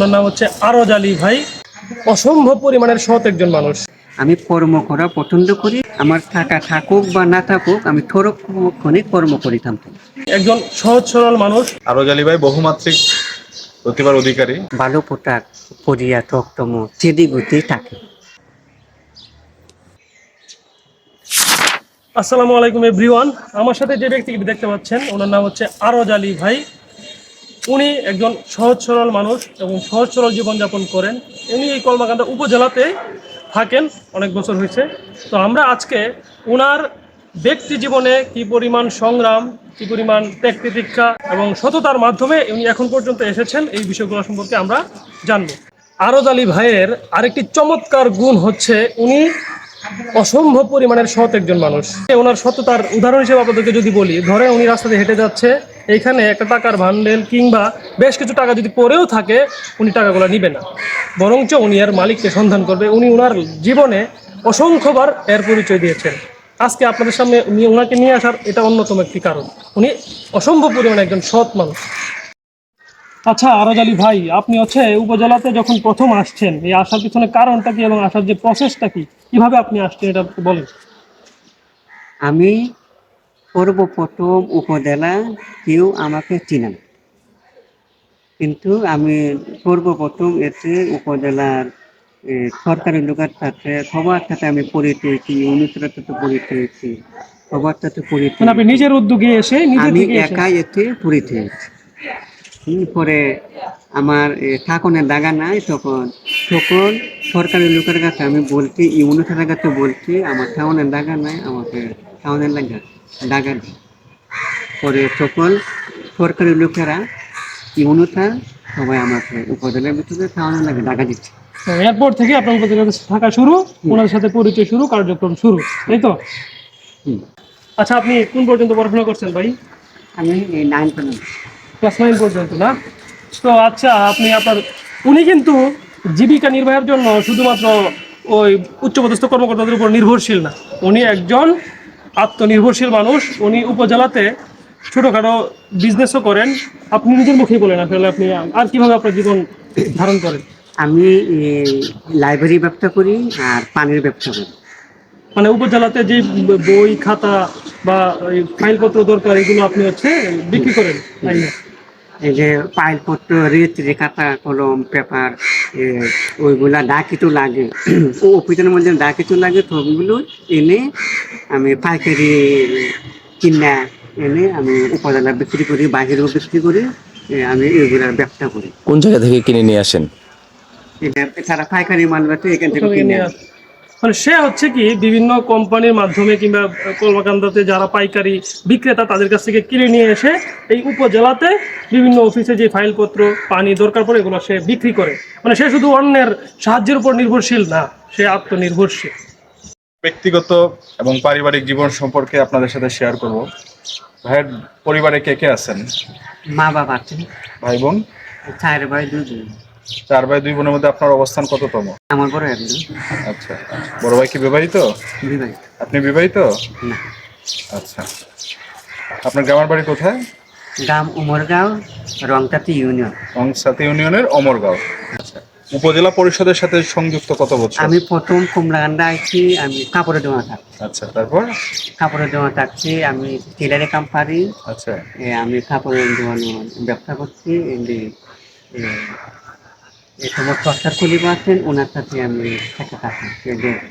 ওনার নাম হচ্ছে আরজ আলী ভাই। অসম্ভব পরিমাণের সৎ একজন মানুষ। আমি কর্ম করা পছন্দ করি। আমার টাকা থাকুক বা না থাকুক, আমি থরক্ষণে কর্ম করিতাম। একজন সহজ সরল মানুষ। আরজ আলী ভাই বহুমাত্রিক প্রতিভার অধিকারী। ভালো পোশাক পরিয়া থকতম চেদি গুতি থাকে। আসসালামু আলাইকুম এভরিওয়ান। আমার সাথে যে ব্যক্তিকে দেখতে পাচ্ছেন ওনার নাম হচ্ছে আরজ আলী ভাই। উনি একজন সহজ সরল মানুষ এবং সহজ সরল জীবনযাপন করেন। উনি এই কলমাকান্দা উপজেলাতে থাকেন, অনেক বছর হয়েছে। তো আমরা আজকে ওনার ব্যক্তি জীবনে কী পরিমাণ সংগ্রাম, কী পরিমাণ ত্যাগ তিতিক্ষা এবং সততার মাধ্যমে উনি এখন পর্যন্ত এসেছেন, এই বিষয়গুলো সম্পর্কে আমরা জানব। আরজ আলী ভাইয়ের আরেকটি চমৎকার গুণ হচ্ছে উনি অসম্ভব পরিমাণের সৎ একজন মানুষ। ওনার সততার উদাহরণ হিসেবে আপনাদেরকে যদি বলি, ধরে উনি রাস্তাতে হেঁটে যাচ্ছে, এইখানে একটা টাকার ভান্ডেল কিংবা বেশ কিছু টাকা যদি পড়েও থাকে, উনি টাকাগুলো নিবে না, বরঞ্চ উনি এর মালিককে সন্ধান করবে। উনি ওনার জীবনে অসংখ্যবার এর পরিচয় দিয়েছেন। আজকে আপনাদের সামনে ওনাকে নিয়ে আসার এটা অন্যতম একটি কারণ। উনি অসম্ভব পরিমাণে একজন সৎ মানুষ। আচ্ছা আরজ আলী ভাই, আপনি হচ্ছে উপজেলাতে যখন প্রথম আসছেন, এই আসার পিছনে কারণটা কি এবং আসার যে প্রসেসটা কি, কিভাবে আপনি আসছেন এটা বলেন। আমি সর্বপ্রথম উপজেলা কেউ আমাকে চিনে না, কিন্তু আমি সর্বপ্রথম এসে উপজেলার সরকারি লোকের সাথে সবার সাথে আমি পরিচয়েছি, ইউনিটের সাথে পরিচয়েছি, সবার সাথে পরিচয়। মানে আপনি নিজের উদ্যোগে এসে নিজে আমি থেকে একাই এতে পরিচয়েছি। পরে আমার থাকনের জায়গা নাই, তখন সকল সরকারি লোকের কাছে আমি বলছি, ইউনিটের কাছে বলছি আমার থাউনের জায়গা নাই, আমাকে থাউনের জায়গা দিই। পরে সকল সরকারি লোকেরা ইউনিটা সবাই আমাকে উপজেলার ভিতরে থাউনের লাগে জায়গা দিচ্ছে। এরপর থেকে আপনার উপজেলাতে থাকা শুরু, ওনার সাথে পরিচয় শুরু, কার্যক্রম শুরু, তাই তো? আচ্ছা, আপনি কোন পর্যন্ত পড়াশোনা করছেন ভাই? আমি 9 পেলাম। ক্লাস 9 পর্যন্ত না? তো আচ্ছা, উনি কিন্তু জীবিকা নির্বাহের জন্য শুধুমাত্র ওই উচ্চপদস্থ কর্মকর্তাদের উপর নির্ভরশীল না, উনি একজন আত্মনির্ভরশীল মানুষ। উনি উপজেলাতে ছোটোখাটো বিজনেসও করেন। আপনি নিজের মুখেই বলেন আসলে আপনি আর কিভাবে আপনার জীবন ধারণ করেন। আমি লাইব্রেরি ব্যবসা করি আর পানির ব্যবসা করি। মানে উপজেলাতে যে বই খাতা বা ফাইলপত্র দরকার, এগুলো আপনি হচ্ছে বিক্রি করেন, তাই না? এই যে ফাইলপত্র, রেজিস্ট্রি খাতা, কলম, পেপার, ওইগুলা যা কিছু লাগে ও অফিসের মধ্যে যা কিছু লাগে সবগুলো এনে আমি পাইকারি কিনা এনে আমি উপজেলা বিক্রি করি, বাহিরেও বিক্রি করি। আমি এগুলার ব্যবসা করি। কোন জায়গা থেকে কিনে নিয়ে আসেন? সারা পাইকারি মাল বেচে এখান থেকে কিনে আনি। মানে সে হচ্ছে কি বিভিন্ন কোম্পানির মাধ্যমে কিংবা কলমাকান্দাতে যারা পাইকারি বিক্রেতা তাদের কাছ থেকে কিনে নিয়ে এসে এই উপজেলাতে বিভিন্ন অফিসে যে ফাইলপত্র পানি দরকার পড়ে এগুলো সে বিক্রি করে। মানে সে শুধু অন্যের সাহায্যের উপর নির্ভরশীল না, সে আত্মনির্ভরশীল। ব্যক্তিগত এবং পারিবারিক জীবন সম্পর্কে আপনাদের সাথে শেয়ার করব। ভাইয়ের পরিবারে কে কে আছেন? মা বাবা আছে, ভাই বোন? 4 ভাই 2 বোন। 4 ভাই 2 বোনের মধ্যে আপনার অবস্থান কততম? আমার বড় একজন। আচ্ছা, বড় ভাই কি বিবাহিত? বিবাহিত। আপনি বিবাহিত? না। আচ্ছা, আপনার গ্রামের বাড়ি কোথায়? গ্রাম উমরগাঁও, রংতাতি ইউনিয়ন। রংসাতি ইউনিয়নের অমরগাঁও। আচ্ছা, উপজেলা পরিষদের সাথে সংযুক্ত কত বছর? আমি প্রথম কুমড়াকান্দা আইছি, আমি কাপড়ের দোকান থাকছি। আচ্ছা, তারপর? কাপড়ের দোকান থাকছি, আমি টেলারে কাম পারি। আচ্ছা, আমি কাপড়ের দোকান ব্যবসা করছি। তোমার সরকার খুলিব আছেন, ওনার সাথে আমি থেকে থাকি।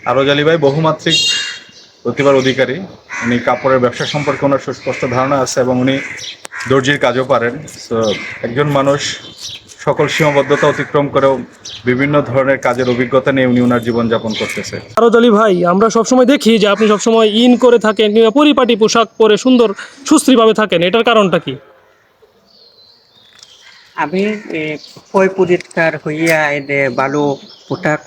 আরজ আলী ভাই বহুমাত্রিক প্রতিভার অধিকারী। উনি কাপড়ের ব্যবসা সম্পর্কে ওনার সুস্পষ্ট ধারণা আছে এবং উনি দর্জির কাজও পারেন। তো একজন মানুষ সকল সীমাবদ্ধতা অতিক্রম করেও বিভিন্ন ধরনের কাজের অভিজ্ঞতা নিয়ে উনি ওনার জীবনযাপন করতেছে। আরজ আলী ভাই, আমরা সবসময় দেখি যে আপনি সবসময় ইন করে থাকেন কিংবা পরিপাটি পোশাক পরে সুন্দর সুশ্রীভাবে থাকেন, এটার কারণটা কি? আমি পরিষ্কার হইয়া এদের ভালো পোশাক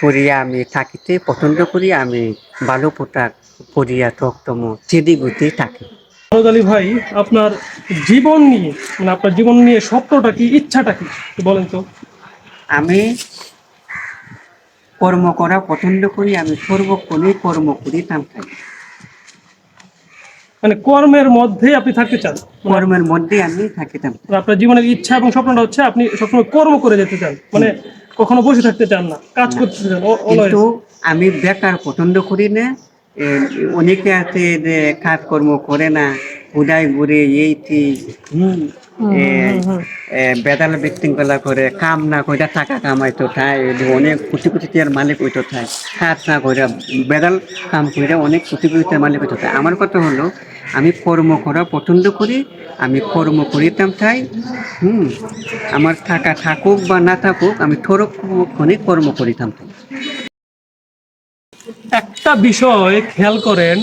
পরিয়া আমি থাকিতে পছন্দ করি। আমি ভালো পোশাক পরিয়া থকতম চেদি গুতি থাকি। আরজ আলী ভাই, আপনার জীবন নিয়ে মানে আপনার জীবন নিয়ে স্বপ্নটা কি, ইচ্ছাটা কি বলেন তো? আমি কর্ম করা পছন্দ করি। আমি সর্বক্ষণে কর্ম করি তাম থাকি। মানে কর্মের মধ্যেই আপনি থাকতে চান, কর্মের মধ্যে আমি থাকিতাম। আপনার জীবনের ইচ্ছা এবং স্বপ্নটা হচ্ছে আপনি সবসময় কর্ম করে যেতে চান, মানে কখনো বসে থাকতে চান না, কাজ করতে চান কিন্তু আমি বেকার পছন্দ করি না। এ, অনেকে আছে যে কাজকর্ম করে না, উদয় ঘুরে এইটি বেদাল বিশৃঙ্খলা করে, কাম না করে টাকা কামাইতো তাই, অনেক কোটি কোটি টাকার মালিক হইতো তাই, কাজ না করে বেদাল কাম করে অনেক কোটি কোটি টাকার মালিক হইতো তাই। আমার কথা হলো আমি কর্ম করা পছন্দ করি, আমি কর্ম করিতাম তাই। আমার টাকা থাকুক বা না থাকুক আমি থরক্ষণে কর্ম করিতাম তাই। একটা বিষয় খেয়াল করেন,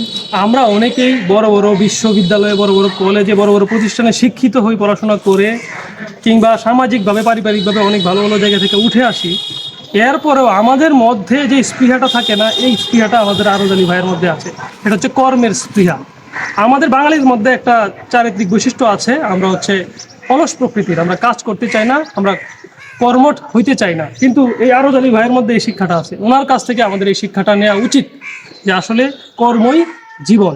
আমরা অনেকেই বড় বড় বিশ্ববিদ্যালয়ে, বড় বড় কলেজে, বড় বড় প্রতিষ্ঠানে শিক্ষিত হই, পড়াশোনা করে, কিংবা সামাজিকভাবে পারিবারিকভাবে অনেক ভালো ভালো জায়গা থেকে উঠে আসি। এরপরেও আমাদের মধ্যে যে স্পৃহাটা থাকে না, এই স্পৃহাটা আমাদের আরজ আলী ভাইয়ের মধ্যে আছে। এটা হচ্ছে কর্মের স্পৃহা। আমাদের বাঙালির মধ্যে একটা চারিত্রিক বৈশিষ্ট্য আছে, আমরা হচ্ছে অলস প্রকৃতির, আমরা কাজ করতে চাই না, আমরা কর্মঠ হইতে চাই না। কিন্তু এই আরজ আলী ভাইয়ের মধ্যে এই শিক্ষাটা আছে, ওনার কাছ থেকে আমাদের এই শিক্ষাটা নেওয়া উচিত যে আসলে কর্মই জীবন।